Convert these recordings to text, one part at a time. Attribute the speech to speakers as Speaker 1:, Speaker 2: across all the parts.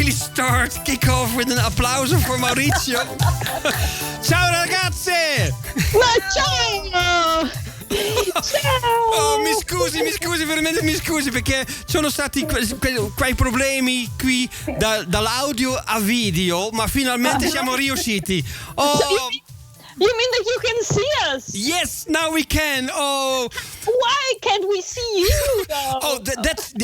Speaker 1: really kick off with an applauso for Maurizio. Ciao ragazze!
Speaker 2: Ma ciao! Ciao!
Speaker 1: Oh, mi scusi, veramente mi scusi, perché sono stati quei problemi qui dall'audio a video, ma finalmente siamo riusciti. Oh,
Speaker 2: you mean that you can see us?
Speaker 1: yes, now we can. Oh,
Speaker 2: why can't we see you though?
Speaker 1: Oh,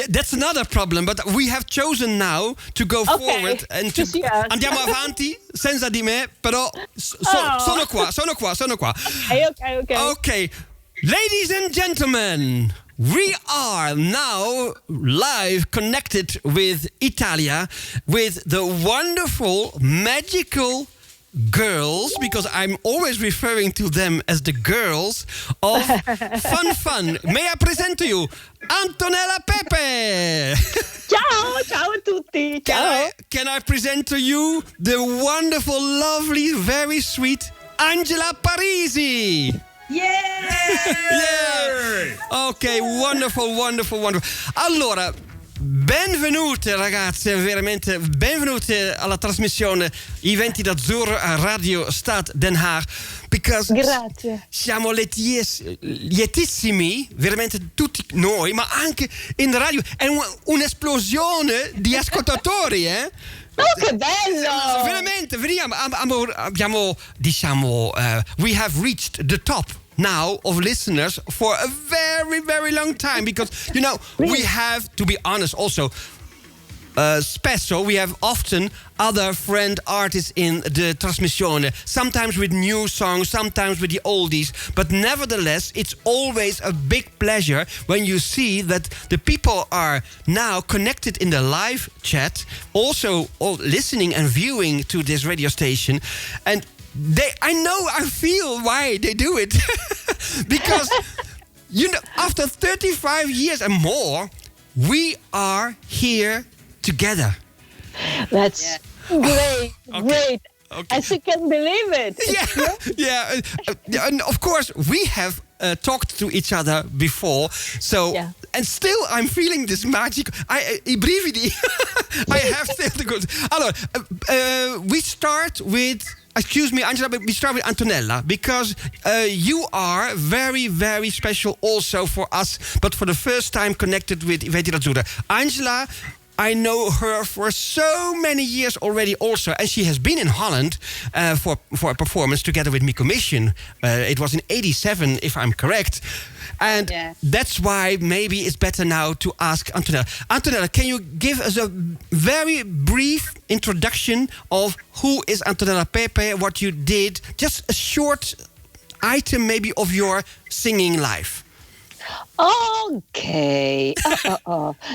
Speaker 1: that's another problem, but we have chosen now to go forward and to andiamo avanti senza di me, però sono qua. Okay. Ladies and gentlemen, we are now live connected with Italia, with the wonderful, magical girls, because I'm always referring to them as the girls of Fun. May I present to you Antonella Pepe?
Speaker 2: Ciao a tutti. Ciao.
Speaker 1: Can I present to you the wonderful, lovely, very sweet Angela Parisi?
Speaker 2: Yeah!
Speaker 1: Ok, wonderful. Allora, benvenute ragazze, veramente benvenute alla trasmissione I Venti d'Azzurro a Radio Stad Den Haag.
Speaker 2: Grazie.
Speaker 1: Siamo lietissimi, veramente tutti noi, ma anche in radio. È un'esplosione di ascoltatori, eh?
Speaker 2: Oh, che bello!
Speaker 1: Veramente, abbiamo diciamo, we have reached the top now of listeners for a very, very long time, because we have to be honest also. Spesso we have often other friend artists in the trasmissione, sometimes with new songs, sometimes with the oldies, but nevertheless it's always a big pleasure when you see that the people are now connected in the live chat, also listening and viewing to this radio station, and I feel why they do it. Because after 35 years and more, we are here together.
Speaker 2: That's great.
Speaker 1: Okay.
Speaker 2: As you can believe it.
Speaker 1: Yeah. And of course, we have talked to each other before, so and still I'm feeling this magic. I brividi. I have still the good. Allora, we start with. Excuse me, Angela, but we start with Antonella, because you are very, very special also for us, but for the first time connected with I Venti d'Azzurro. Angela, I know her for so many years already also, and she has been in Holland for a performance together with Miko Mission. It was in 87, if I'm correct. And that's why maybe it's better now to ask Antonella. Antonella, can you give us a very brief introduction of who is Antonella Pepe, what you did, just a short item maybe of your singing life?
Speaker 2: Okay.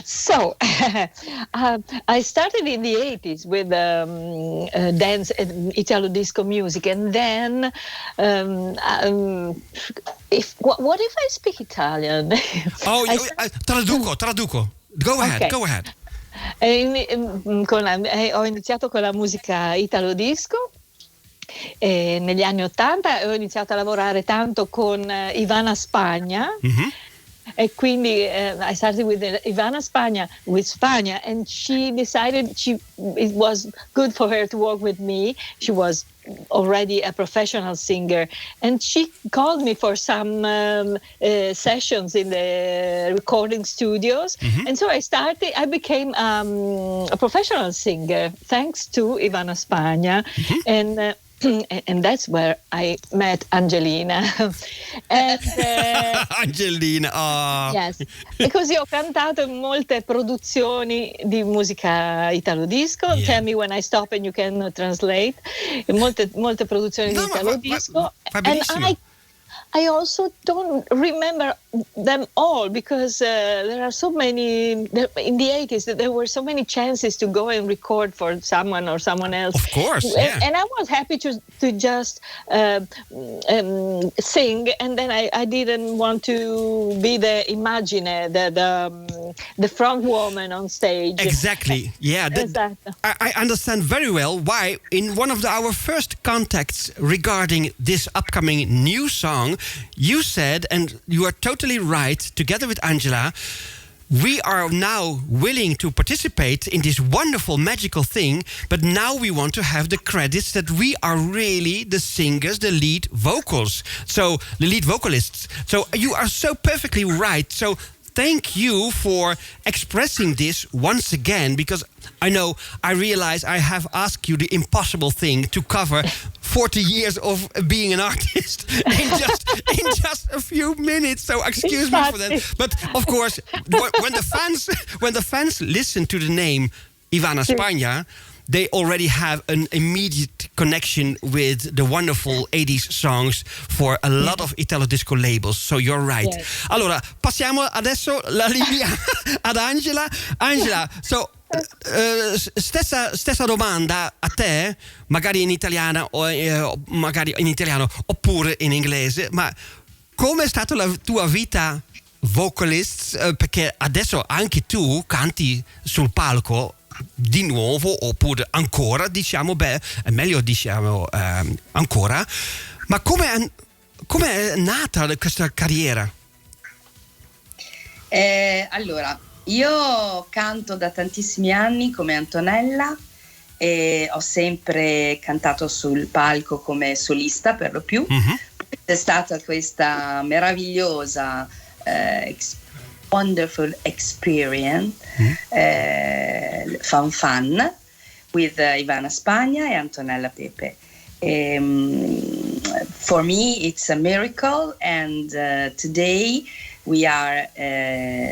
Speaker 2: So, I started in the 80s with dance and Italo disco music, and then what if I speak Italian?
Speaker 1: Traduco. Go ahead.
Speaker 2: Ho iniziato con la musica Italo disco. Negli anni 80 ho iniziato a lavorare tanto con Ivana Spagna. Mm-hmm. E quindi I started with Ivana Spagna, and she decided it was good for her to work with me. She was already a professional singer, and she called me for some sessions in the recording studios. Mm-hmm. And so I became a professional singer thanks to Ivana Spagna. Mm-hmm. And that's where I met Angelina. And,
Speaker 1: Angelina, oh.
Speaker 2: Yes, e così ho cantato in molte produzioni di musica italo disco. Yeah. Tell me when I stop and you can translate. Molte produzioni di italo disco. And I also don't remember them all, because there are so many. In the 80s, there were so many chances to go and record for someone or someone else.
Speaker 1: Of course, yeah.
Speaker 2: And I was happy to just sing, and then I didn't want to be the imagine, the front woman on stage.
Speaker 1: Exactly, yeah. I understand very well why in one of our first contacts regarding this upcoming new song, you said, and you are totally right, together with Angela, we are now willing to participate in this wonderful magical thing, but now we want to have the credits that we are really the singers, the lead vocals. So the lead vocalists. So you are so perfectly right. So thank you for expressing this once again, because I realize I have asked you the impossible thing to cover 40 years of being an artist in just a few minutes. So excuse me for that. But of course, when the fans listen to the name Ivana Spagna, they already have an immediate connection with the wonderful 80s songs for a lot of Italo disco labels. So you're right. Yes. Allora, passiamo adesso la linea ad Angela. Angela, so stessa domanda a te, magari in italiana o magari in italiano oppure in inglese, ma come è stata la tua vita vocalist? Perché adesso anche tu canti sul palco di nuovo, oppure ancora, diciamo, è meglio diciamo ancora, ma come è nata questa carriera?
Speaker 3: Allora, io canto da tantissimi anni come Antonella e ho sempre cantato sul palco come solista per lo più. Mm-hmm. È stata questa meravigliosa wonderful experience, fun with Ivana Spagna e Antonella Pepe. For me it's a miracle, and today we are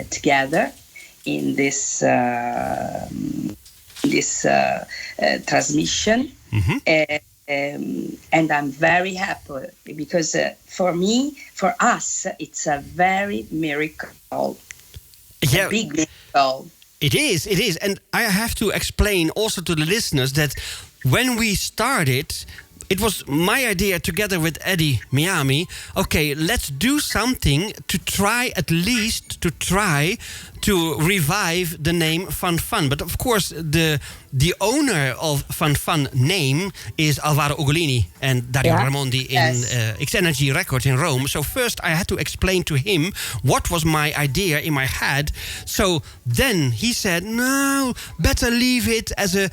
Speaker 3: together in this transmission. Mm-hmm. And I'm very happy because for us, it's a very miracle.
Speaker 1: Yeah.
Speaker 3: A big miracle.
Speaker 1: It is. And I have to explain also to the listeners that when we started, it was my idea together with Eddie Miami. Okay, let's do something to try to revive the name Fun Fun. But of course, the owner of Fun Fun name is Alvaro Ugolini and Dario Ramondi in X Energy Records in Rome. So first I had to explain to him what was my idea in my head. So then he said, no, better leave it as a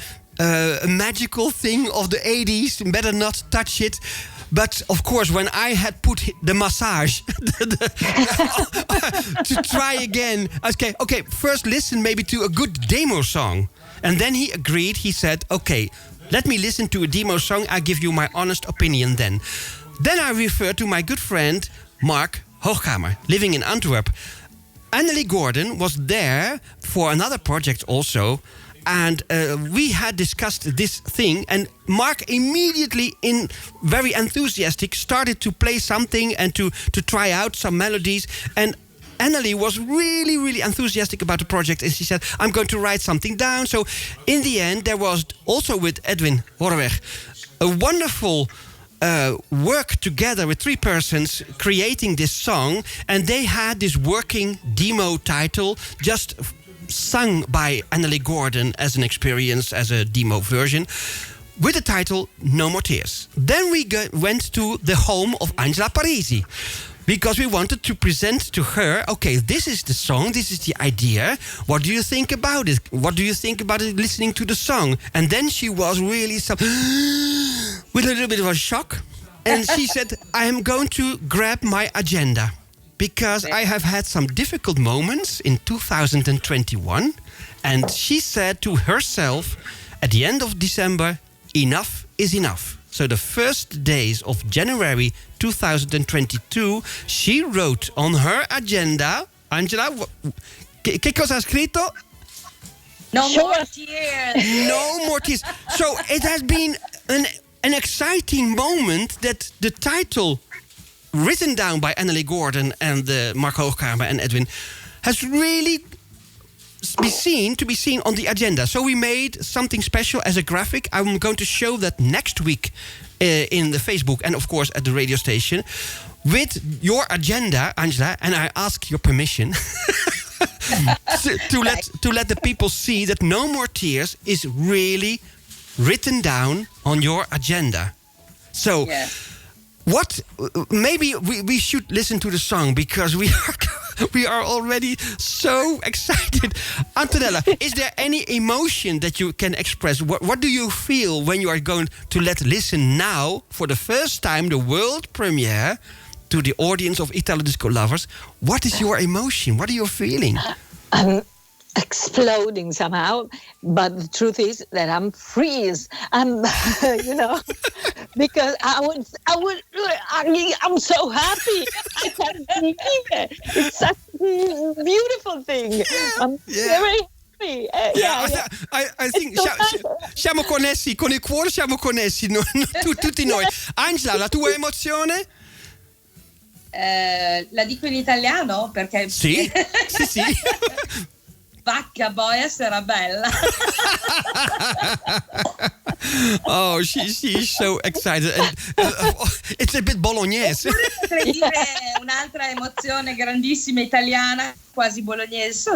Speaker 1: magical thing of the 80s, better not touch it. But of course, when I had put the massage to try again, okay, first listen maybe to a good demo song. And then he agreed. He said, okay, let me listen to a demo song. I give you my honest opinion then. Then I referred to my good friend, Mark Hoogkamer, living in Antwerp. Annelie Gordon was there for another project also. And we had discussed this thing, and Mark immediately, very enthusiastic, started to play something and to try out some melodies. And Annelie was really, really enthusiastic about the project, and she said, I'm going to write something down. So in the end, there was also with Edwin Horweg a wonderful work together with three persons creating this song, and they had this working demo title just sung by Annelie Gordon as an experience, as a demo version, with the title No More Tears. Then we went to the home of Angela Parisi, because we wanted to present to her, okay, this is the song, this is the idea, what do you think about it? What do you think about it listening to the song? And then she was really with a little bit of a shock, and she said, I am going to grab my agenda, because I have had some difficult moments in 2021. And she said to herself, at the end of December, enough is enough. So the first days of January 2022, she wrote on her agenda, Angela, che cosa ha scritto?
Speaker 3: No more tears.
Speaker 1: No more tears. So it has been an exciting moment that the title, written down by Annelie Gordon and Mark Hoogkamer and Edwin, has really to be seen on the agenda. So we made something special as a graphic. I'm going to show that next week in the Facebook and of course at the radio station with your agenda, Angela, and I ask your permission to let the people see that No More Tears is really written down on your agenda. So maybe we should listen to the song, because we are We are already so excited. Antonella, is there any emotion that you can express? What do you feel when you are going to listen now for the first time the world premiere to the audience of Italo disco lovers? What is your emotion? What are you feeling?
Speaker 2: I'm exploding somehow, but the truth is that I'm freeze. I'm, because I'm so happy. I can't believe it. It's such a beautiful thing.
Speaker 1: Yeah.
Speaker 2: I'm very happy.
Speaker 1: I think siamo connessi con il cuore, siamo connessi tutti noi. Angela, la tua emozione?
Speaker 3: La dico in italiano perché
Speaker 1: sì.
Speaker 3: Vacca boia sarà bella.
Speaker 1: Oh, she's so excited. And, it's a bit bolognese.
Speaker 3: Potrei dire un'altra emozione grandissima italiana, quasi bolognese.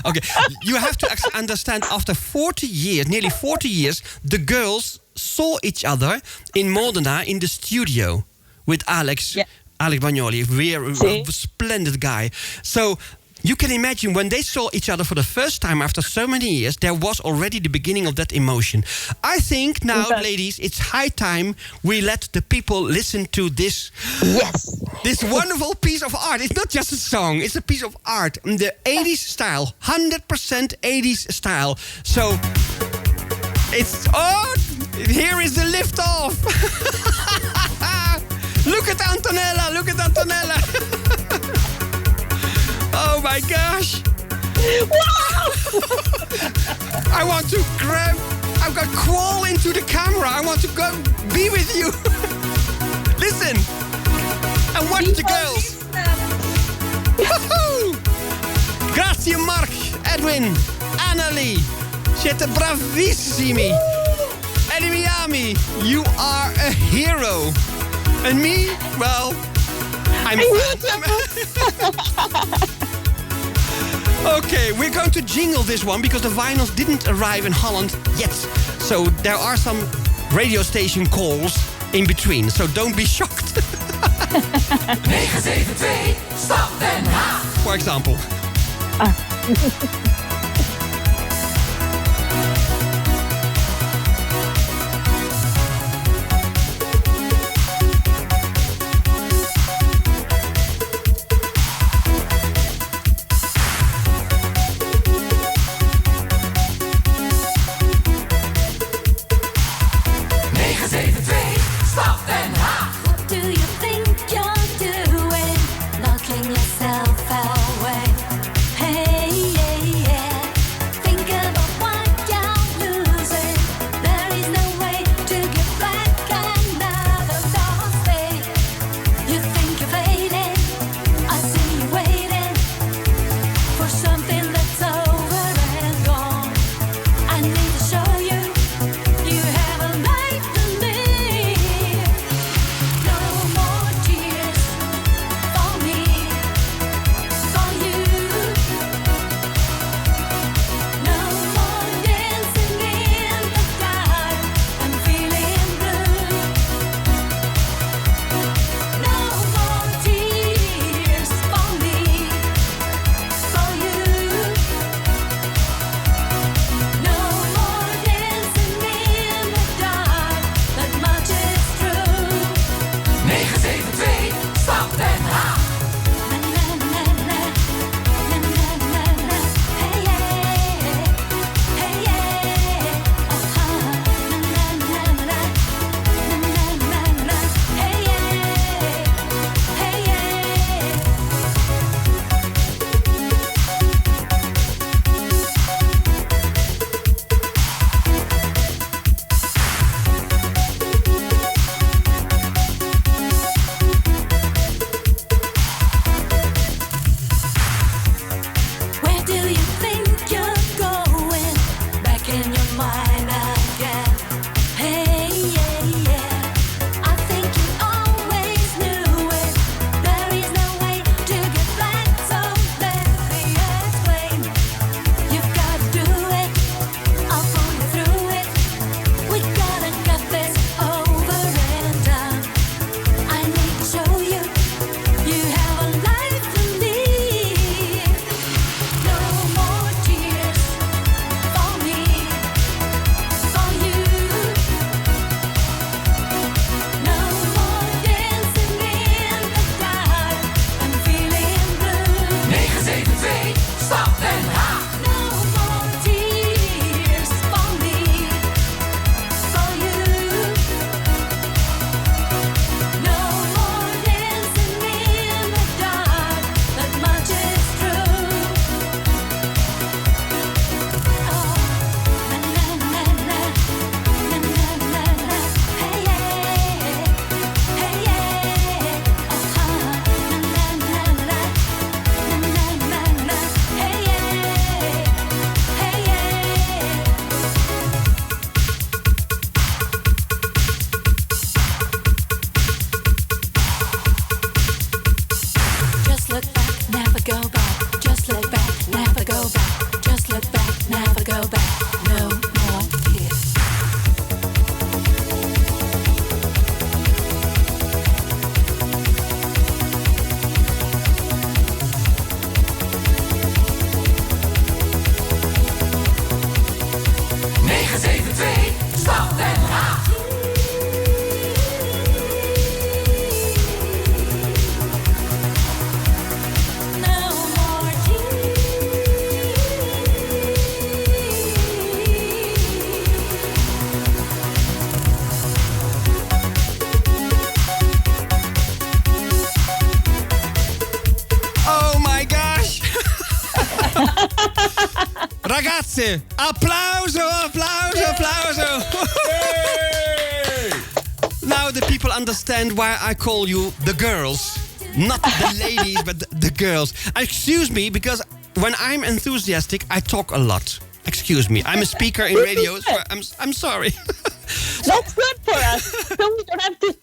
Speaker 1: Okay, you have to understand, after 40 years, nearly 40 years, the girls saw each other in Modena in the studio with Alex.
Speaker 2: Yeah.
Speaker 1: Alex Bagnoli, a splendid guy. So you can imagine when they saw each other for the first time after so many years, there was already the beginning of that emotion. I think now, ladies, it's high time we let the people listen to this.
Speaker 2: Yes.
Speaker 1: This wonderful piece of art. It's not just a song, it's a piece of art. In the 80s style, 100% 80s style. So, here is the lift off. Look at Antonella, Oh my gosh!
Speaker 2: Wow!
Speaker 1: I'm gonna crawl into the camera. I want to go be with you. Listen and watch the girls. Woohoo! Grazie Mark, Edwin, Annalie. Siete bravissimi. Eddie Miami, you are a hero. And me, well, I'm fat. Okay, we're going to jingle this one because the vinyls didn't arrive in Holland yet. So there are some radio station calls in between. So don't be shocked.
Speaker 4: 972 Stad Den Haag.
Speaker 1: For example.
Speaker 4: Knocking yourself away. Hey, yeah, yeah. go back, just look back, never go back, just look back, never go back, no more tears. Stad Den Haag.
Speaker 1: Oh my gosh! Ragazze, applauso, applauso, applauso! Now the people understand why I call you the girls. Not the ladies, but the girls. Excuse me, because when I'm enthusiastic, I talk a lot. Excuse me, I'm a speaker in radio, so I'm sorry.
Speaker 2: That's good for us. So we don't have to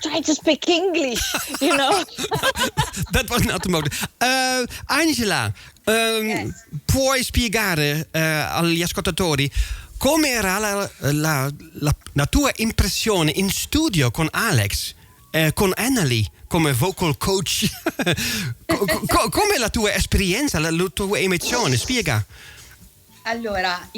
Speaker 2: try to speak English, you know.
Speaker 1: That was not the motive. Angela,
Speaker 3: Yes.
Speaker 1: puoi spiegare agli ascoltatori com'era la tua impressione in studio con Alex, con Annalie come vocal coach? Com'è la tua esperienza, la tua emozione? Spiega.
Speaker 3: Allora,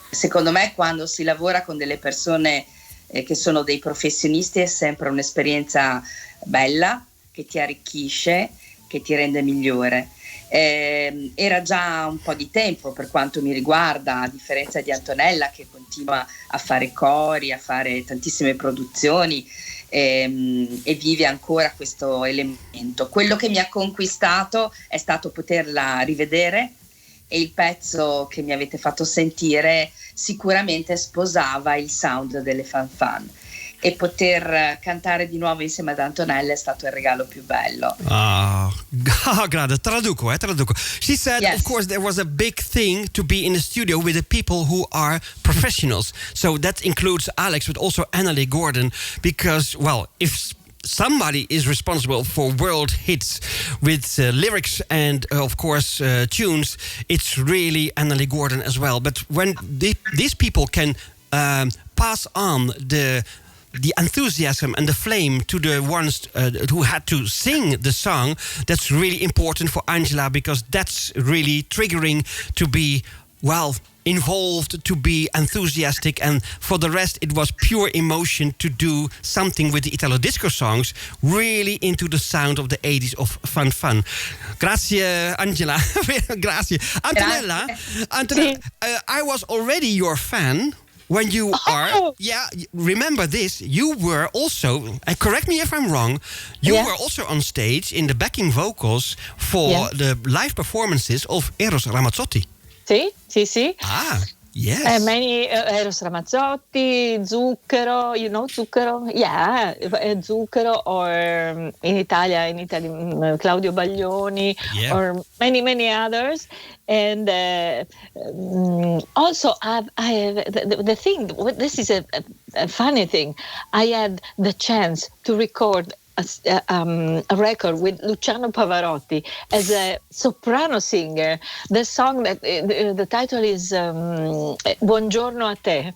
Speaker 3: secondo me quando si lavora con delle persone che sono dei professionisti è sempre un'esperienza bella, che ti arricchisce, che ti rende migliore. Era già un po' di tempo per quanto mi riguarda, a differenza di Antonella che continua a fare cori, a fare tantissime produzioni e vive ancora questo elemento. Quello che mi ha conquistato è stato poterla rivedere, e il pezzo che mi avete fatto sentire sicuramente sposava il sound delle Fan Fan, e poter cantare di nuovo insieme ad Antonella è stato il regalo più bello.
Speaker 1: Grazie, traduco. She said,
Speaker 3: Yes.
Speaker 1: Of course, there was a big thing to be in the studio with the people who are professionals. So that includes Alex, but also Annalie Gordon, because, well, if somebody is responsible for world hits with lyrics and, of course, tunes, it's really Annalie Gordon as well. But when these people can pass on the enthusiasm and the flame to the ones who had to sing the song, that's really important for Angela, because that's really triggering to be, well, involved, to be enthusiastic, and for the rest it was pure emotion to do something with the Italo disco songs, really into the sound of the 80s of Fan Fan. Grazie Angela. Grazie. Antonella, I was already your fan. When you remember this, you were also, and correct me if I'm wrong, you were also on stage in the backing vocals for the live performances of Eros Ramazzotti.
Speaker 2: Sì.
Speaker 1: Ah, yes.
Speaker 2: Many Eros Ramazzotti, Zucchero, you know Zucchero? Yeah, Zucchero, or in Italy, Claudio Baglioni, or many others. And also, I have the thing. This is a funny thing. I had the chance to record a record with Luciano Pavarotti as a soprano singer. The song that the title is Buongiorno a te.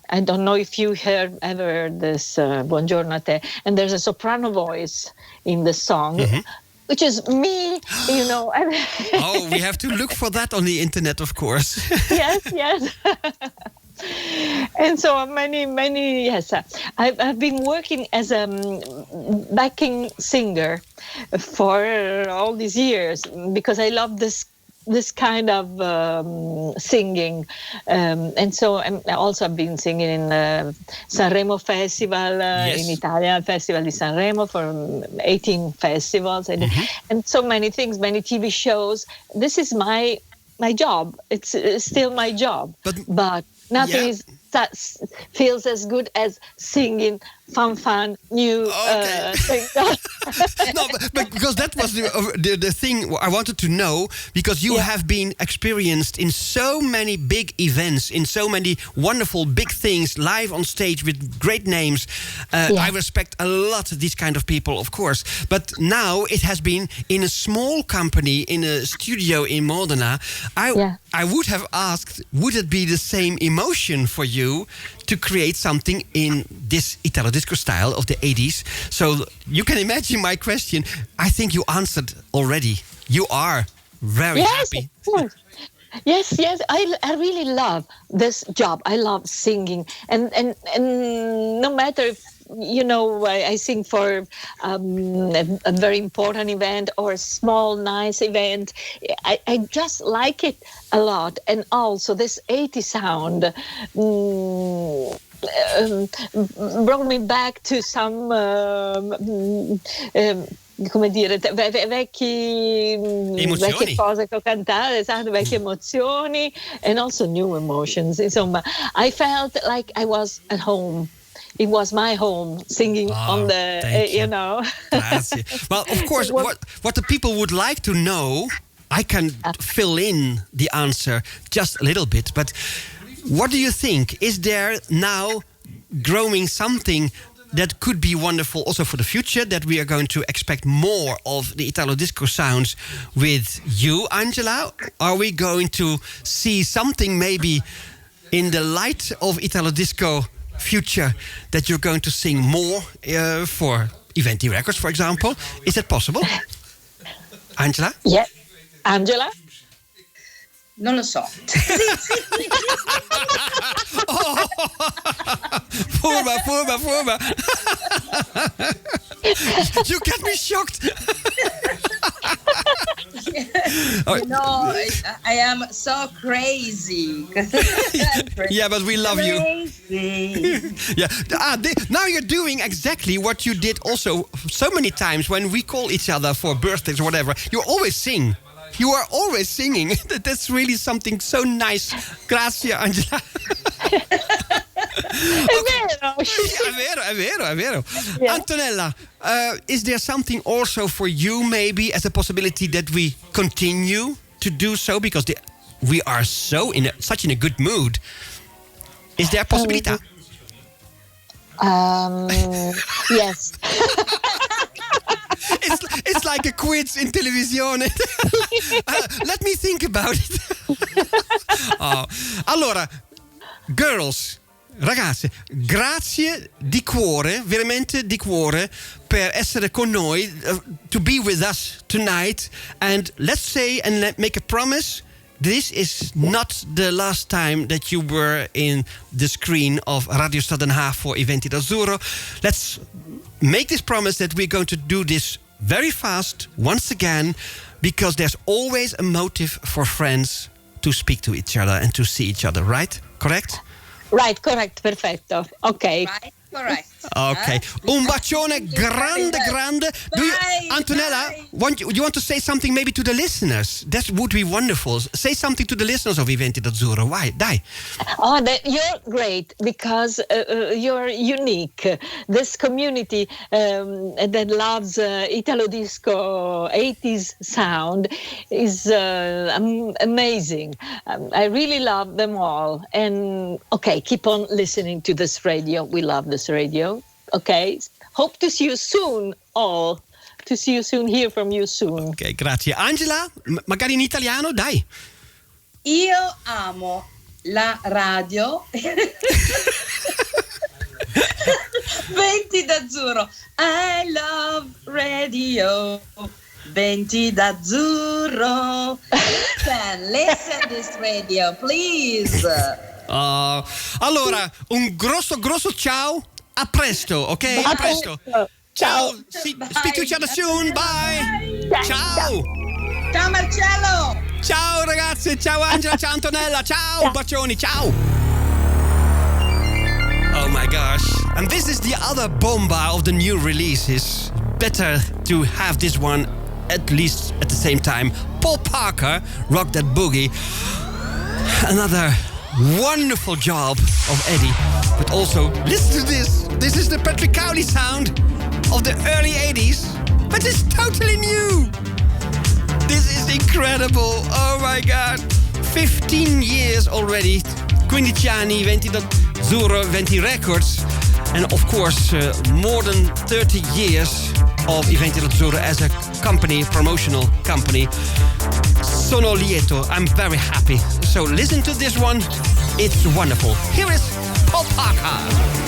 Speaker 2: I don't know if you ever heard this Buongiorno a te. And there's a soprano voice in the song. Mm-hmm. Which is me, you know.
Speaker 1: Oh, we have to look for that on the internet, of course.
Speaker 2: Yes. And so many, yes. I've been working as a backing singer for all these years because I love this kind of singing, and so I've been singing in Sanremo Festival, in Italia, Festival di Sanremo, for 18 festivals, and so many things, many TV shows. This is my job. It's still my job, but nothing is feels as good as singing fun new things.
Speaker 1: No, but because that was the thing I wanted to know, because you have been experienced in so many big events, in so many wonderful big things, live on stage with great names. I respect a lot of these kind of people, of course. But now it has been in a small company, in a studio in Modena. I would have asked, would it be the same emotion for you to create something in this Italo disco style of the 80s? So you can imagine my question. I think you answered already. You are very happy.
Speaker 2: Of course. Yes. I really love this job. I love singing, and no matter if, I sing for a very important event or a small, nice event. I just like it a lot. And also this 80 sound brought me back to some, vecchie cose che ho cantato, vecchie emozioni, and also new emotions. Insomma, I felt like I was at home. It was my home, singing on the,
Speaker 1: Grazie. Well, of course, what the people would like to know, I can fill in the answer just a little bit. But what do you think? Is there now growing something that could be wonderful also for the future, that we are going to expect more of the Italo disco sounds with you, Angela? Are we going to see something maybe in the light of Italo disco future, that you're going to sing more for Eventi Records, for example? Is that possible? Angela?
Speaker 2: Yeah. Angela?
Speaker 3: Non lo so.
Speaker 1: Furba. You get me shocked.
Speaker 3: No, I am so crazy.
Speaker 1: Yeah, but we love you. Yeah. Now you're doing exactly what you did also so many times when we call each other for birthdays or whatever. You always sing. You are always singing. That's really something so nice. Grazie, Angela. È vero. Yeah. Antonella, is there something also for you maybe as a possibility that we continue to do so, because we are such in a good mood? Is there a possibility?
Speaker 2: Yes.
Speaker 1: It's like a quiz in televisione. Let me think about it. Allora, girls, ragazze, grazie di cuore, veramente di cuore, per essere con noi, to be with us tonight. And let's say and make a promise, this is not the last time that you were in the screen of Radio Stad Den Haag for Eventi d'Azzurro. Let's make this promise that we're going to do this very fast once again, because there's always a motive for friends to speak to each other and to see each other, right? Correct?
Speaker 2: Right, correct, perfetto. Okay.
Speaker 3: Right, correct.
Speaker 1: Okay. Un bacione grande. Antonella, you want to say something maybe to the listeners? That would be wonderful. Say something to the listeners of Eventi d'Azzurro. Why? Dai.
Speaker 2: Oh, you're great, because you're unique. This community that loves Italo disco 80s sound is amazing. I really love them all. And okay, keep on listening to this radio. We love this radio. Okay, hope to see you soon, all. To see you soon, hear from you soon.
Speaker 1: Ok, grazie. Angela, magari in italiano, dai.
Speaker 3: Io amo la radio. Venti d'Azzurro. I love radio. Venti d'Azzurro. Can listen this radio, please.
Speaker 1: Allora, un grosso ciao. A presto, ok? A presto. Ciao. Speak to each other soon. Bye. Ciao.
Speaker 3: Ciao Marcello.
Speaker 1: Ciao ragazzi. Ciao Angela. Ciao Antonella. Ciao. Bacioni. Ciao. Oh my gosh. And this is the other bomba of the new releases. Better to have this one at least at the same time. Paul Parker, Rock That Boogie. Another wonderful job of Eddie. But also, listen to this. This is the Patrick Cowley sound of the early 80s. But it's totally new. This is incredible. Oh my God. 15 years already. 15 anni, 20 Azzurro, 20 records. And of course, more than 30 years of Eventi Azzurro as a company, promotional company. Sono lieto. I'm very happy. So listen to this one. It's wonderful. Here is Paul Parker.